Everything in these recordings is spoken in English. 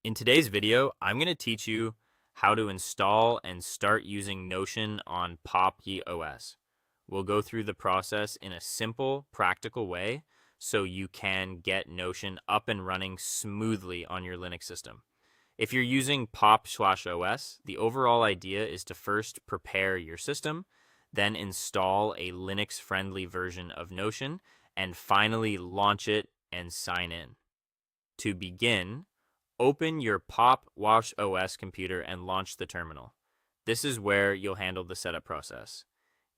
In today's video, I'm going to teach you how to install and start using Notion on Popkey OS. We'll go through the process in a simple, practical way so you can get Notion up and running smoothly on your Linux system. If you're using pop/os, the overall idea is to first prepare your system, then install a Linux-friendly version of Notion, and finally launch it and sign in. To begin, open your Pop Wash OS computer and launch the terminal. This is where you'll handle the setup process.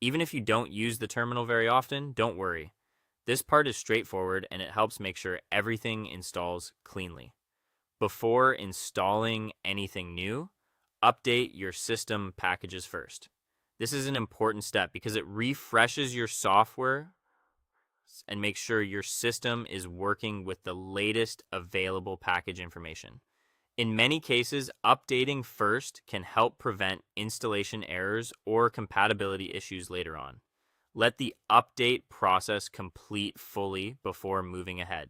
Even if you don't use the terminal very often, don't worry. This part is straightforward and it helps make sure everything installs cleanly. Before installing anything new, update your system packages first. This is an important step because it refreshes your software and make sure your system is working with the latest available package information. In many cases, updating first can help prevent installation errors or compatibility issues later on. Let the update process complete fully before moving ahead.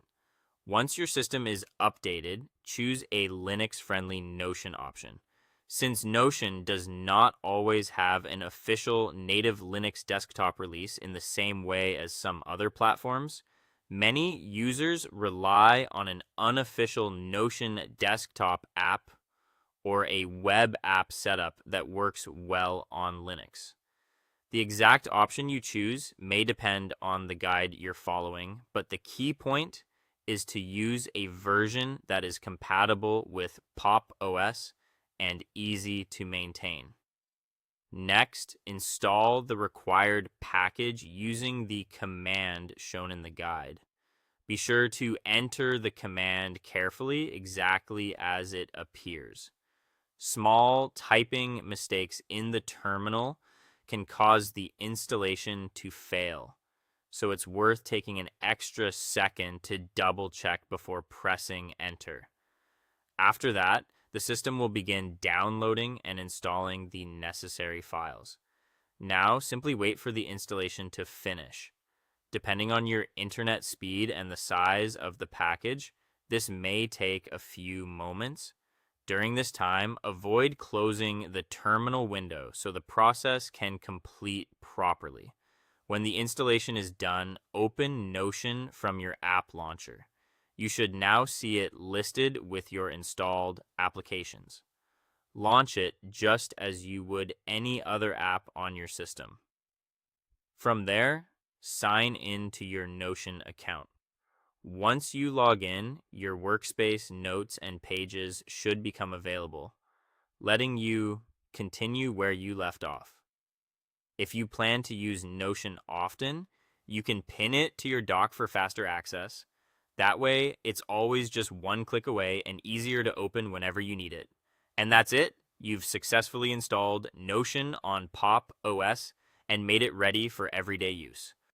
Once your system is updated, choose a Linux-friendly Notion option. Since Notion does not always have an official native Linux desktop release in the same way as some other platforms, many users rely on an unofficial Notion desktop app or a web app setup that works well on Linux. The exact option you choose may depend on the guide you're following, but the key point is to use a version that is compatible with Pop OS and easy to maintain. Next, install the required package using the command shown in the guide. Be sure to enter the command carefully, exactly as it appears. Small typing mistakes in the terminal can cause the installation to fail, so it's worth taking an extra second to double check before pressing enter. After that, the system will begin downloading and installing the necessary files. Now, simply wait for the installation to finish. Depending on your internet speed and the size of the package, this may take a few moments. During this time, avoid closing the terminal window so the process can complete properly. When the installation is done, open Notion from your app launcher. You should now see it listed with your installed applications. Launch it just as you would any other app on your system. From there, sign in to your Notion account. Once you log in, your workspace, notes, and pages should become available, letting you continue where you left off. If you plan to use Notion often, you can pin it to your dock for faster access. That way, it's always just one click away and easier to open whenever you need it. And that's it. You've successfully installed Notion on Pop OS and made it ready for everyday use.